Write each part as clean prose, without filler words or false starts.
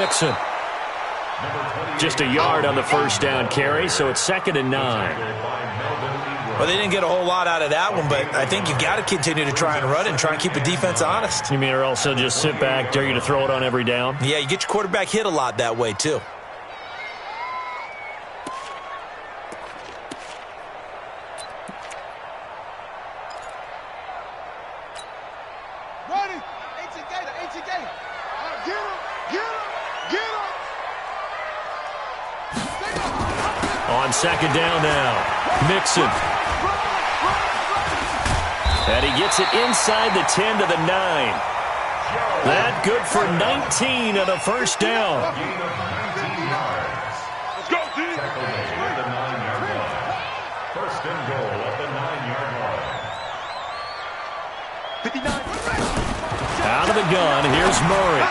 Mixon. Just a yard on the first down carry, so it's 2nd and 9. Well, they didn't get a whole lot out of that one, but I think you got to continue to try and run it and try and keep the defense honest. You mean or also just sit back, dare you to throw it on every down? Yeah, you get your quarterback hit a lot that way, too. On 2nd down now, Mixon. And he gets it inside the 10 to the 9. That good for 19 and a first down. Let's go, team. First and goal at the 9-yard line. 59. Out of the gun, here's Murray.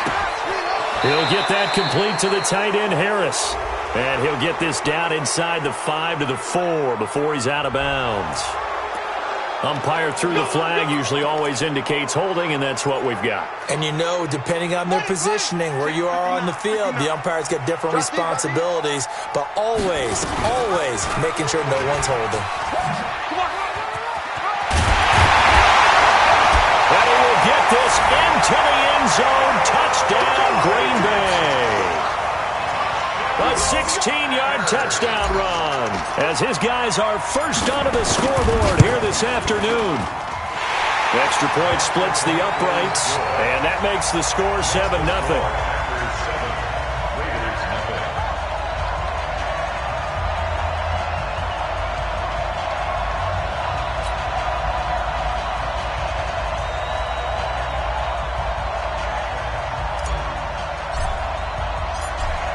He'll get that complete to the tight end, Harris. And he'll get this down inside the 5 to the 4 before he's out of bounds. Umpire threw the flag, usually always indicates holding, and that's what we've got. And you know, depending on their positioning, where you are on the field, the umpire's got different responsibilities, but always, always making sure no one's holding. And he will get this into the end zone. Touchdown, Green Bay. A 16-yard touchdown run as his guys are first onto the scoreboard here this afternoon. Extra point splits the uprights, and that makes the score 7-0.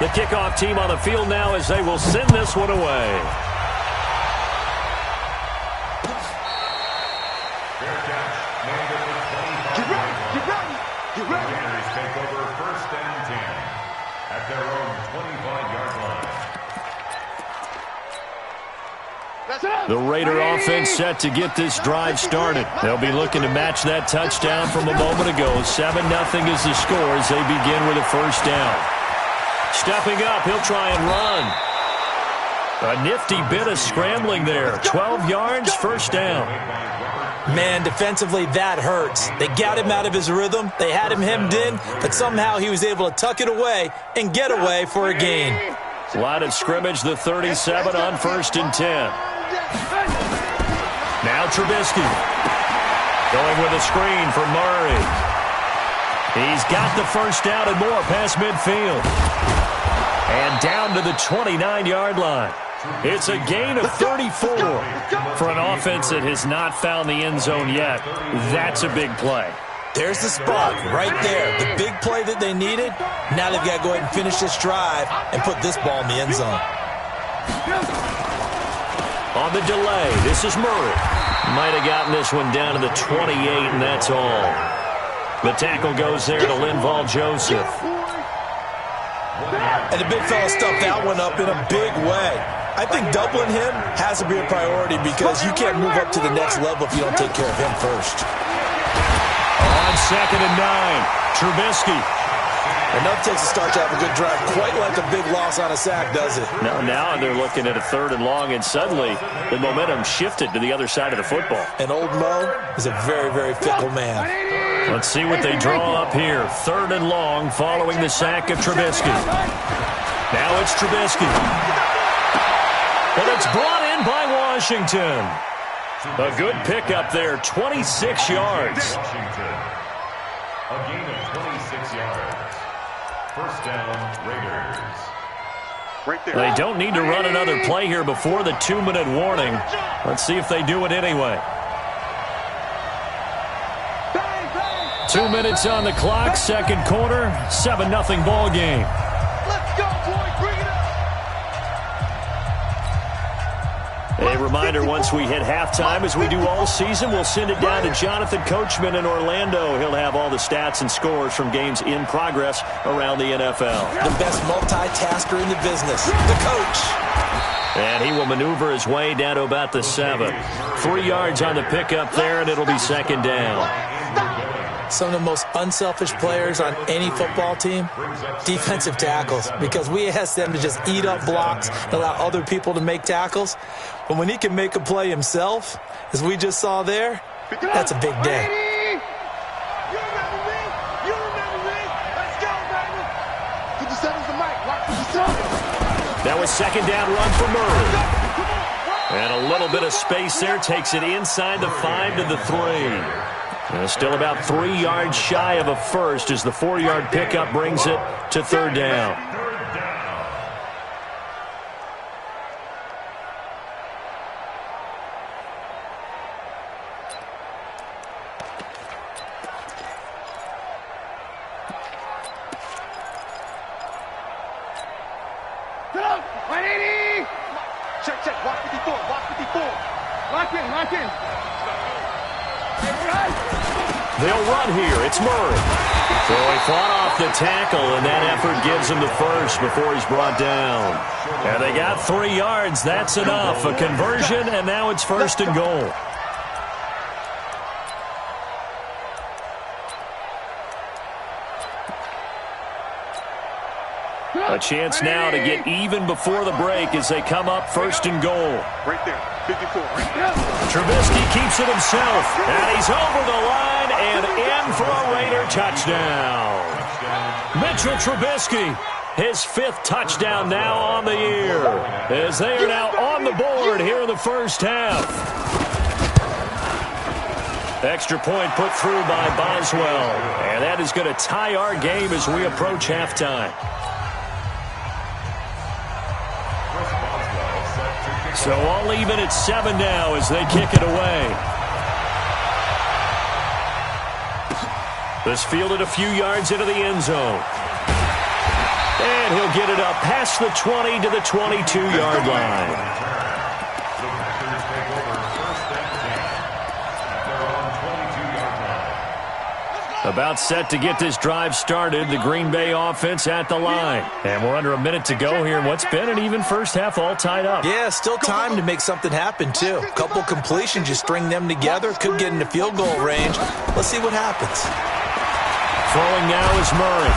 The kickoff team on the field now as they will send this one away. Get ready. Take over 1st and 10 at their own 25-yard line. The Raider offense set to get this drive started. They'll be looking to match that touchdown from a moment ago. 7-0 is the score as they begin with a first down. Stepping up, he'll try and run. A nifty bit of scrambling there. 12 yards, first down. Man, defensively, that hurts. They got him out of his rhythm. They had him hemmed in, but somehow he was able to tuck it away and get away for a gain. Line of scrimmage, the 37 on 1st and 10. Now Trubisky. Going with a screen for Murray. He's got the first down and more past midfield. And down to the 29-yard line. It's a gain of 34 for an offense that has not found the end zone yet. That's a big play. There's the spark right there. The big play that they needed. Now they've got to go ahead and finish this drive and put this ball in the end zone. On the delay, this is Murray. Might have gotten this one down to the 28, and that's all. The tackle goes there to Linval Joseph. And the big fella stuffed that one up in a big way. I think doubling him has to be a priority because you can't move up to the next level if you don't take care of him first. On 2nd and 9, Trubisky. Enough takes a start to have a good drive. Quite like a big loss on a sack, does it? Now they're looking at a 3rd and long, and suddenly the momentum shifted to the other side of the football. And old Mo is a very, very fickle man. Let's see what they draw up here. 3rd and long following the sack of Trubisky. Now it's Trubisky. But it's brought in by Washington. A good pickup there, 26 yards. A gain of 26 yards. First down, Raiders. Right there. They don't need to run another play here before the 2-minute warning. Let's see if they do it anyway. 2 minutes on the clock, second quarter, 7-0 ball game. Let's go, boy. Bring it up. A reminder, once we hit halftime, as we do all season, we'll send it down to Jonathan Coachman in Orlando. He'll have all the stats and scores from games in progress around the NFL. The best multitasker in the business, the coach. And he will maneuver his way down to about the 7. 3 yards on the pickup there, and it'll be second down. some of the most unselfish players on any football team? Defensive tackles, because we ask them to just eat up blocks and allow other people to make tackles. But when he can make a play himself, as we just saw there, that's a big day. That was second down run for Murray. And a little bit of space there takes it inside the 5 to the 3. Still about 3 yards shy of a first as the 4-yard pickup brings it to third down. Check. Watch 54. Lock in. They'll run here. It's Murray. So he fought off the tackle, and that effort gives him the first before he's brought down. And they got 3 yards. That's enough. A conversion, and now it's first and goal. A chance now to get even before the break as they come up first and goal. Right there, 54. Trubisky keeps it himself, and he's over the line and in for a Raider touchdown. Mitchell Trubisky, his 5th touchdown now on the year, as they are now on the board here in the first half. Extra point put through by Boswell, and that is going to tie our game as we approach halftime. So all even at 7 now as they kick it away. This fielded a few yards into the end zone. And he'll get it up past the 20 to the 22-yard line. About set to get this drive started, the Green Bay offense at the line. And we're under a minute to go here in what's been an even first half, all tied up. Yeah, still time to make something happen, too. A couple completions, you string them together, could get into field goal range. Let's see what happens. Throwing now is Murray.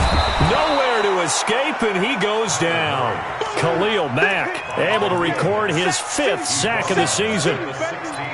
Nowhere to escape, and he goes down. Khalil Mack able to record his 5th sack of the season.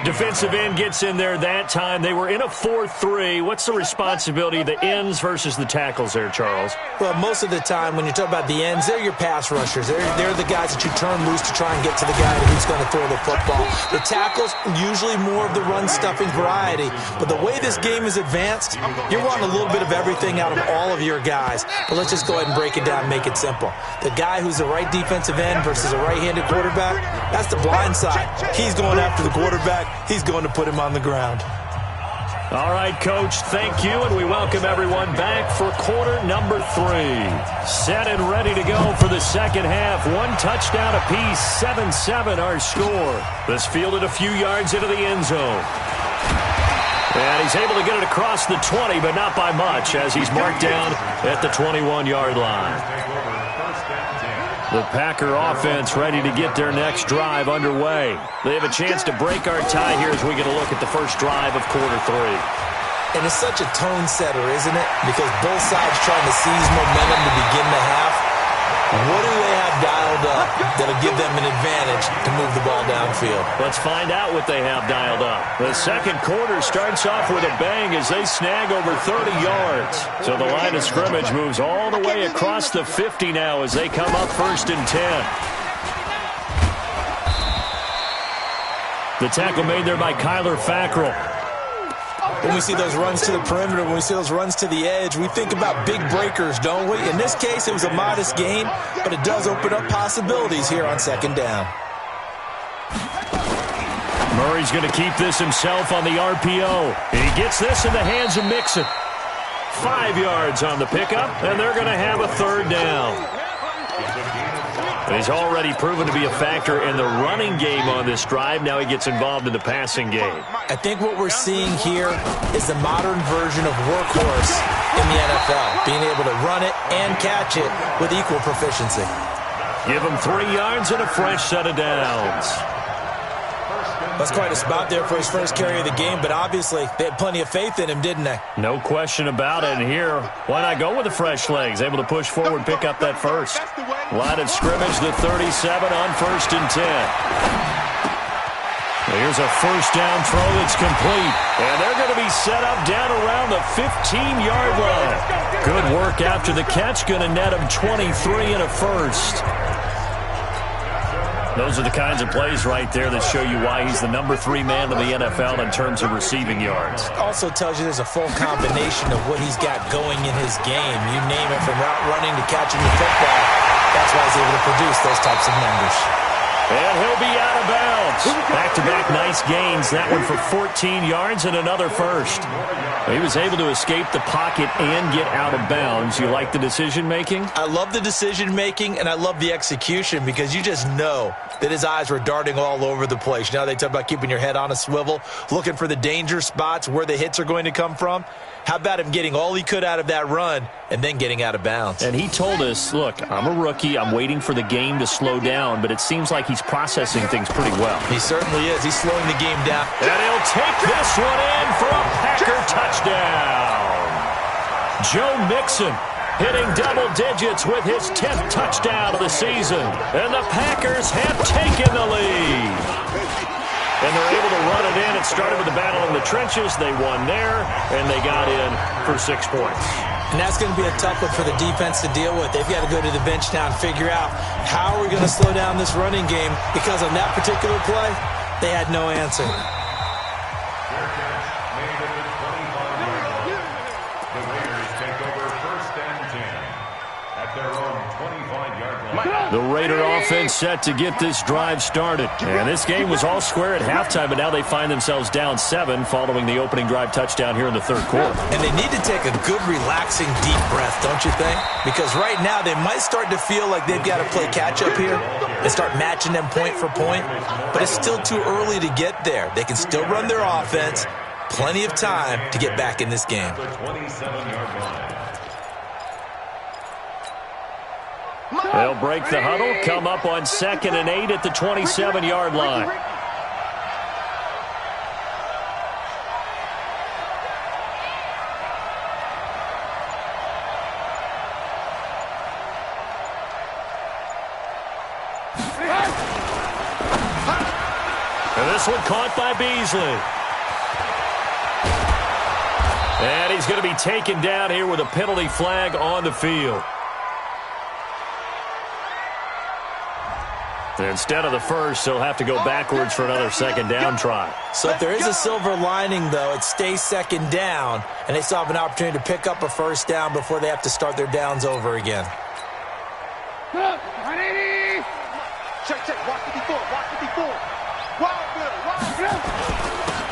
Defensive end gets in there that time. They were in a 4-3. What's the responsibility of the ends versus the tackles there, Charles? Well, most of the time when you talk about the ends, they're your pass rushers. They're the guys that you turn loose to try and get to the guy who's going to throw the football. The tackles, usually more of the run-stuffing variety. But the way this game is advanced, you're wanting a little bit of everything out of all of your guys. But let's just go ahead and break it down and make it simple. The guy who's the right defensive end versus a right-handed quarterback, that's the blind side. He's going after the quarterback. He's going to put him on the ground. All right, Coach, thank you, and we welcome everyone back for quarter number 3. Set and ready to go for the second half. 1 touchdown apiece, 7-7 our score. This fielded a few yards into the end zone. And he's able to get it across the 20, but not by much, as he's marked down at the 21-yard line. The Packer offense ready to get their next drive underway. They have a chance to break our tie here as we get a look at the first drive of quarter 3. And it's such a tone setter, isn't it? Because both sides trying to seize momentum to begin the half. What do they have dialed up that'll give them an advantage to move the ball downfield? Let's find out what they have dialed up. The second quarter starts off with a bang as they snag over 30 yards. So the line of scrimmage moves all the way across the 50 now as they come up first and 10. The tackle made there by Kyler Fackrell. When we see those runs to the perimeter, when we see those runs to the edge, we think about big breakers, don't we? In this case, it was a modest gain, but it does open up possibilities here on second down. Murray's going to keep this himself on the RPO. And he gets this in the hands of Mixon. 5 yards on the pickup, and they're going to have a third down. And he's already proven to be a factor in the running game on this drive. Now he gets involved in the passing game. I think what we're seeing here is the modern version of workhorse in the NFL, being able to run it and catch it with equal proficiency. Give him 3 yards and a fresh set of downs. That's quite a spot there for his first carry of the game, but obviously they had plenty of faith in him, didn't they? No question about it. And here, why not go with the fresh legs? Able to push forward, pick up that first. Line of scrimmage, the 37 on 1st and 10. Here's a first down throw that's complete. And they're going to be set up down around the 15-yard line. Good work after the catch. Going to net him 23 and a first. Those are the kinds of plays right there that show you why he's the number 3 man in the NFL in terms of receiving yards. Also tells you there's a full combination of what he's got going in his game. You name it, from route running to catching the football. That's why he's able to produce those types of numbers. And he'll be out of bounds. Back-to-back nice gains. That one for 14 yards and another first. He was able to escape the pocket and get out of bounds. You like the decision-making? I love the decision-making, and I love the execution, because you just know that his eyes were darting all over the place. You know, they talk about keeping your head on a swivel, looking for the danger spots, where the hits are going to come from. How about him getting all he could out of that run and then getting out of bounds? And he told us, look, I'm a rookie. I'm waiting for the game to slow down, but it seems like he's processing things pretty well. He certainly is. He's slowing the game down. And he'll take this one in for a Packer touchdown. Joe Mixon hitting double digits with his 10th touchdown of the season. And the Packers have taken the lead. And they're able to run it in. It started with the battle in the trenches. They won there, and they got in for 6 points. And that's going to be a tough one for the defense to deal with. They've got to go to the bench now and figure out how are we going to slow down this running game, because on that particular play, they had no answer. The Raiders take over 1st and 10 at their own 25-yard line. The Raider offense set to get this drive started. And this game was all square at halftime, but now they find themselves down 7 following the opening drive touchdown here in the 3rd quarter. And they need to take a good, relaxing, deep breath, don't you think? Because right now they might start to feel like they've got to play catch-up here and start matching them point for point. But it's still too early to get there. They can still run their offense. Plenty of time to get back in this game. The 27-yard line. They'll break the huddle, come up on 2nd and 8 at the 27-yard line. And this one caught by Beasley. And he's going to be taken down here with a penalty flag on the field. Instead of the first, he'll have to go backwards for another 2nd down try. So if there is a silver lining, though, it stays 2nd down, and they still have an opportunity to pick up a 1st down before they have to start their downs over again. Check, watch 54, watch 54. Wild.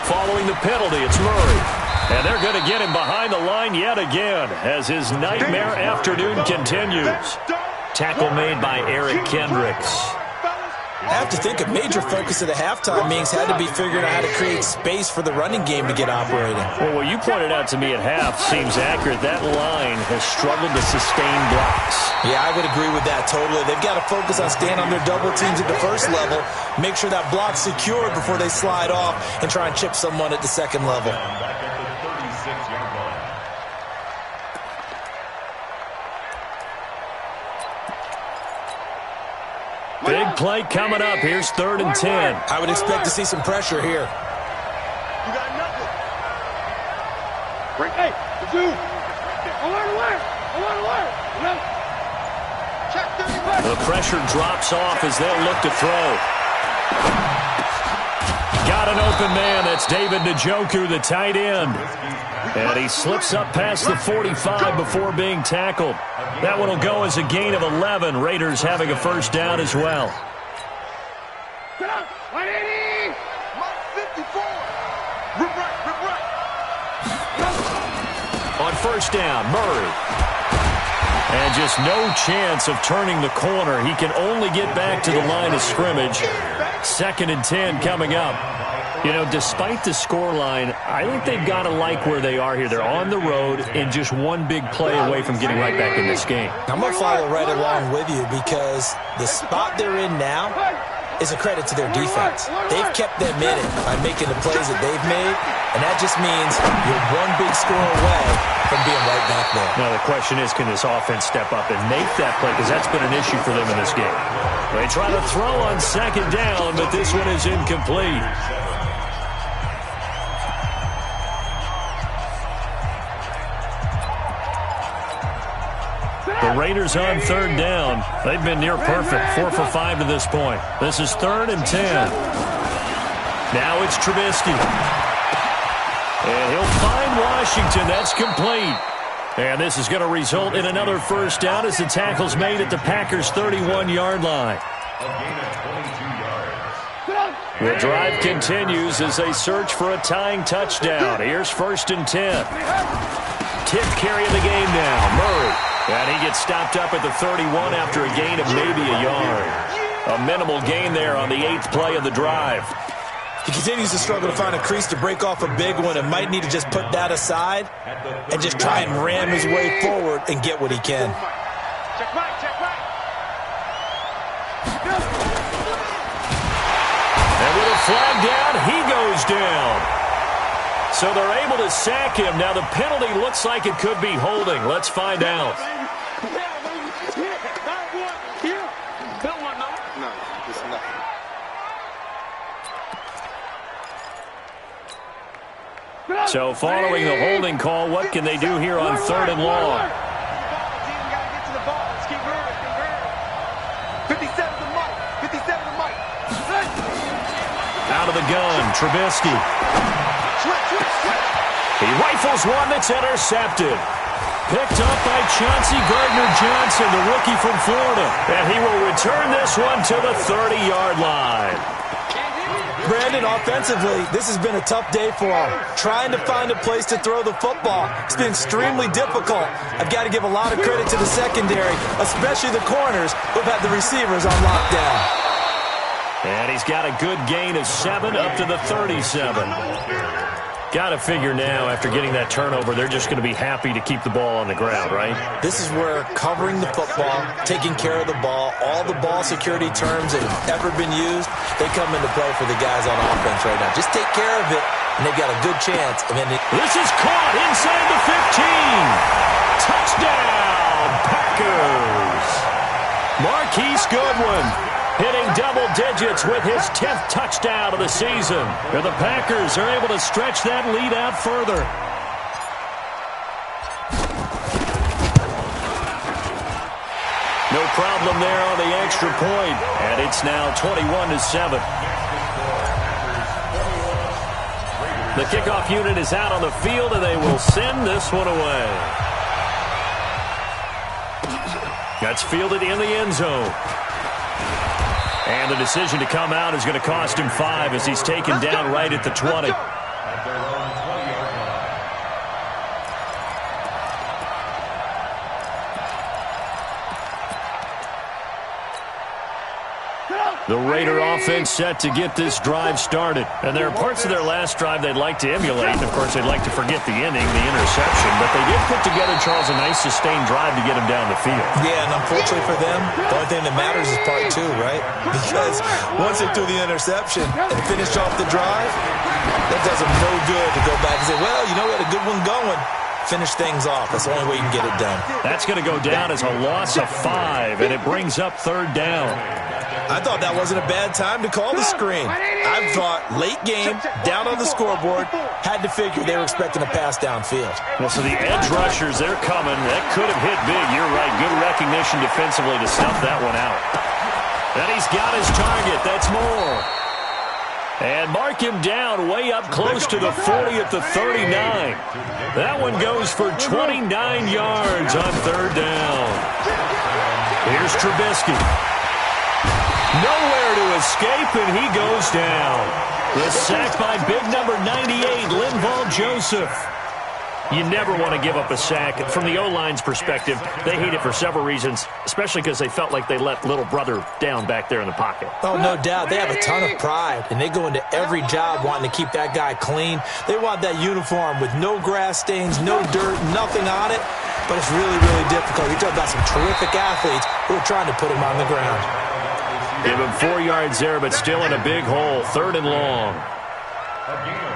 Following the penalty, it's Murray. And they're going to get him behind the line yet again as his nightmare afternoon continues. Tackle made by Eric Kendricks. I have to think a major focus of the halftime meetings had to be figuring out how to create space for the running game to get operating. Well, what you pointed out to me at half seems accurate. That line has struggled to sustain blocks. Yeah, I would agree with that totally. They've got to focus on staying on their double teams at the first level, make sure that block's secured before they slide off, and try and chip someone at the 2nd level. Back at the 36-yard line. Big play coming up. Here's 3rd and 10. I would expect to see some pressure here. You got nothing. Break. Hey, the dude. Alert. Check 30. The pressure drops off as they'll look to throw. Got an open man. That's David Njoku, the tight end. And he slips up past the 45 before being tackled. That one will go as a gain of 11. Raiders having a 1st down as well. Get up. 180. 54. Rip right. On 1st down, Murray. And just no chance of turning the corner. He can only get back to the line of scrimmage. 2nd and 10 coming up. You know, despite the scoreline, I think they've got to like where they are here. They're on the road and just one big play away from getting right back in this game. I'm going to follow right along with you, because the spot they're in now, is a credit to their defense. They've kept them in it by making the plays that they've made, and that just means you're one big score away from being right back there. Now the question is, can this offense step up and make that play? Because that's been an issue for them in this game. They try to throw on second down, but this one is incomplete. The Raiders on third down. They've been near perfect, 4 for 5 to this point. This is 3rd and 10. Now it's Trubisky. And he'll find Washington. That's complete. And this is going to result in another first down as the tackle's made at the Packers' 31-yard line. The drive continues as they search for a tying touchdown. Here's 1st and 10. 10th carry of the game now. Murray. And he gets stopped up at the 31 after a gain of maybe a yard. A minimal gain there on the 8th play of the drive. He continues to struggle to find a crease to break off a big one and might need to just put that aside and just try and ram his way forward and get what he can. Check right, check right. And with a flag down, he goes down. So they're able to sack him. Now the penalty looks like it could be holding. Let's find out. So following the holding call, what can they do here on 3rd and long? Out of the gun, Trubisky. He rifles one that's intercepted. Picked up by Chauncey Gardner-Johnson, the rookie from Florida. And he will return this one to the 30-yard line. Brandon, offensively, this has been a tough day for him. Trying to find a place to throw the football. It's been extremely difficult. I've got to give a lot of credit to the secondary, especially the corners who've had the receivers on lockdown. And he's got a good gain of 7 up to the 37. Got to figure now, after getting that turnover, they're just going to be happy to keep the ball on the ground, right? This is where covering the football, taking care of the ball, all the ball security terms that have ever been used, they come into play for the guys on offense right now. Just take care of it, and they've got a good chance. And then this is caught inside the 15. Touchdown, Packers. Marquise Goodwin hitting double digits with his 10th touchdown of the season. And the Packers are able to stretch that lead out further. No problem there on the extra point. And it's now 21-7. The kickoff unit is out on the field, and they will send this one away. That's fielded in the end zone. And the decision to come out is going to cost him 5 as he's taken down right at the 20. The Raider offense set to get this drive started. And there are parts of their last drive they'd like to emulate. And, of course, they'd like to forget the inning, the interception. But they did put together, Charles, a nice sustained drive to get him down the field. Yeah, and unfortunately for them, the only thing that matters is part 2, right? Because once they threw the interception and finished off the drive, that does them no good to go back and say, well, you know, we had a good one going. Finish things off. That's the only way you can get it done. That's going to go down as a loss of 5, and it brings up 3rd down. I thought that wasn't a bad time to call the screen. I thought late game, down on the scoreboard, had to figure they were expecting a pass downfield. Well, so the edge rushers, they're coming. That could have hit big. You're right. Good recognition defensively to snuff that one out. And he's got his target. That's more. And mark him down way up close to the 40 at the 39. That one goes for 29 yards on 3rd down. Here's Trubisky. Nowhere to escape, and he goes down. The sack by big number 98, Linval Joseph. You never want to give up a sack. From the O-line's perspective, they hate it for several reasons, especially because they felt like they let little brother down back there in the pocket. Oh, no doubt. They have a ton of pride, and they go into every job wanting to keep that guy clean. They want that uniform with no grass stains, no dirt, nothing on it. But it's really, really difficult. You're talking about some terrific athletes who are trying to put him on the ground. Give him 4 yards there, but still in a big hole. 3rd and long.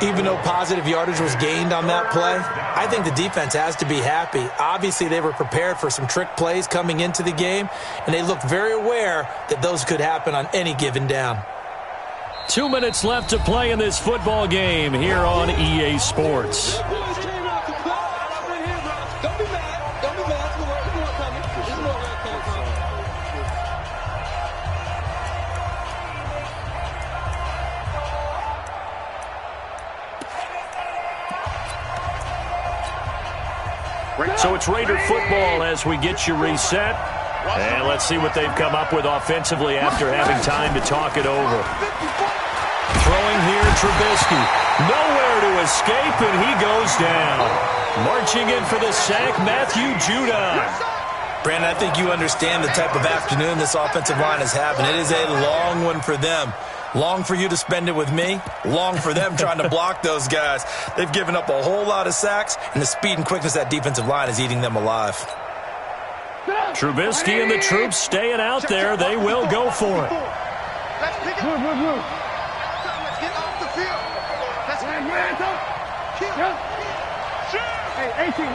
Even though positive yardage was gained on that play, I think the defense has to be happy. Obviously, they were prepared for some trick plays coming into the game, and they looked very aware that those could happen on any given down. 2 minutes left to play in this football game here on EA Sports. So it's Raider football as we get you reset. And let's see what they've come up with offensively after having time to talk it over. Throwing here, Trubisky. Nowhere to escape, and he goes down. Marching in for the sack, Matthew Judon. Brandon, I think you understand the type of afternoon this offensive line is having. It is a long one for them. Long for you to spend it with me. Long for them trying to block those guys. They've given up a whole lot of sacks, and the speed and quickness of that defensive line is eating them alive. Trubisky and the troops staying out there. They will go for it. Let's pick it. Let's get off the field. Let's get it. 18.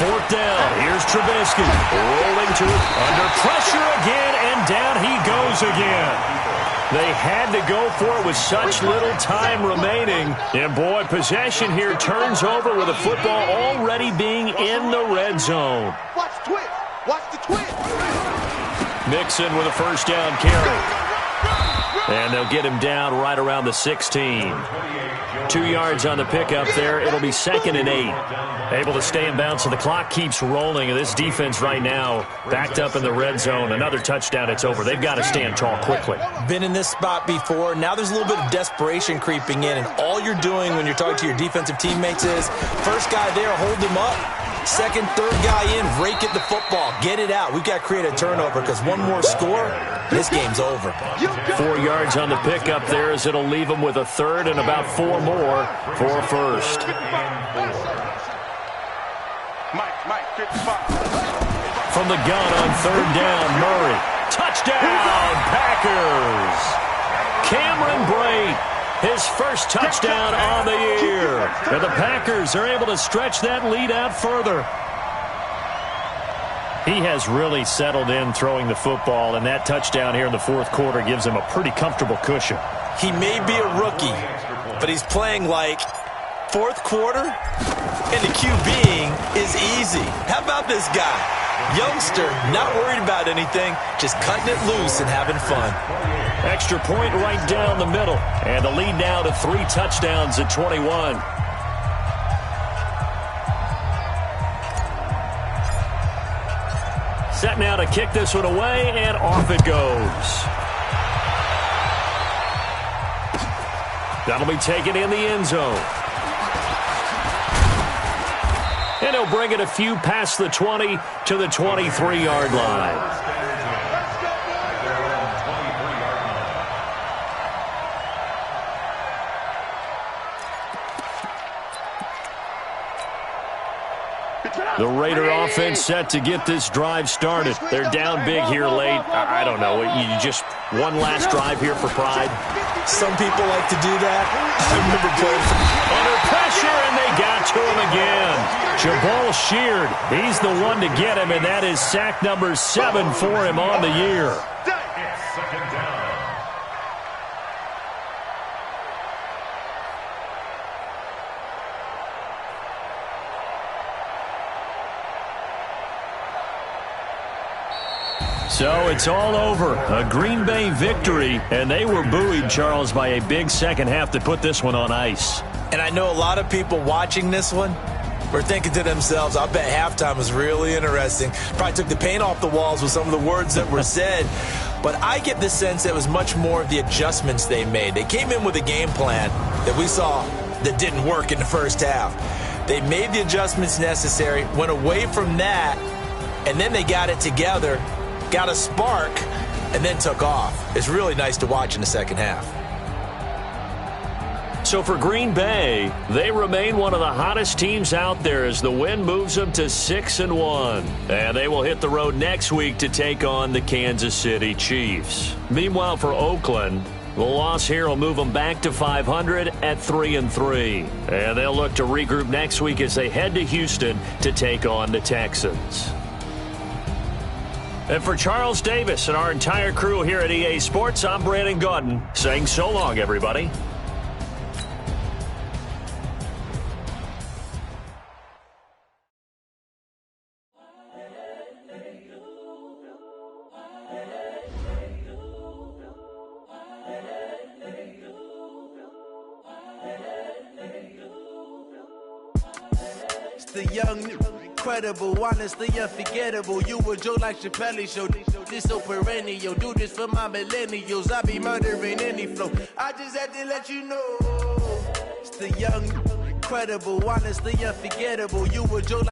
4th down. Here's Trubisky. Rolling to it. Under pressure again, and down he goes again. They had to go for it with such little time remaining. And, boy, possession here turns over with the football already being in the red zone. Watch the twist. Watch the twist. Mixon with a 1st down carry. And they'll get him down right around the 16. 2 yards on the pickup there. It'll be 2nd and 8. Able to stay in bounds, so the clock keeps rolling. And this defense right now backed up in the red zone. Another touchdown, it's over. They've got to stand tall quickly. Been in this spot before. Now there's a little bit of desperation creeping in. And all you're doing when you're talking to your defensive teammates is, first guy there, hold him up. Second, third guy in, rake at the football. Get it out. We've got to create a turnover because one more score, this game's over. 4 yards on the pickup there as it'll leave them with a 3rd and about 4 more for a 1st. From the gun on 3rd down, Murray. Touchdown, Packers! Cameron Brate, his first touchdown on the year. And the Packers are able to stretch that lead out further. He has really settled in throwing the football, and that touchdown here in the 4th quarter gives him a pretty comfortable cushion. He may be a rookie, but he's playing like 4th quarter, and the QBing is easy. How about this guy? Youngster, not worried about anything, just cutting it loose and having fun. Extra point right down the middle, and the lead now to 3 touchdowns at 21. Set now to kick this one away, and off it goes. That'll be taken in the end zone. And he'll bring it a few past the 20 to the 23-yard line. The Raider offense set to get this drive started. They're down big here late. I don't know. You just one last drive here for pride. Some people like to do that. I remember playing under pressure, and they got to him again. Jabal Sheard, he's the one to get him, and that is sack number 7 for him on the year. So it's all over. A Green Bay victory, and they were buoyed, Charles, by a big second half that put this one on ice. And I know a lot of people watching this one were thinking to themselves, I bet halftime was really interesting. Probably took the paint off the walls with some of the words that were said. But I get the sense it was much more of the adjustments they made. They came in with a game plan that we saw that didn't work in the first half. They made the adjustments necessary, went away from that, and then they got it together, got a spark, and then took off. It's really nice to watch in the second half. So for Green Bay, they remain one of the hottest teams out there as the win moves them to 6-1. And they will hit the road next week to take on the Kansas City Chiefs. Meanwhile, for Oakland, the loss here will move them back to 500 at 3-3. And they'll look to regroup next week as they head to Houston to take on the Texans. And for Charles Davis and our entire crew here at EA Sports, I'm Brandon Gaudin saying so long, everybody. The young, incredible, honestly unforgettable. You a Joe like Chappelle show. This so perennial. Do this for my millennials. I be murdering any flow. I just had to let you know. It's the young, incredible, honestly unforgettable. You a Joe like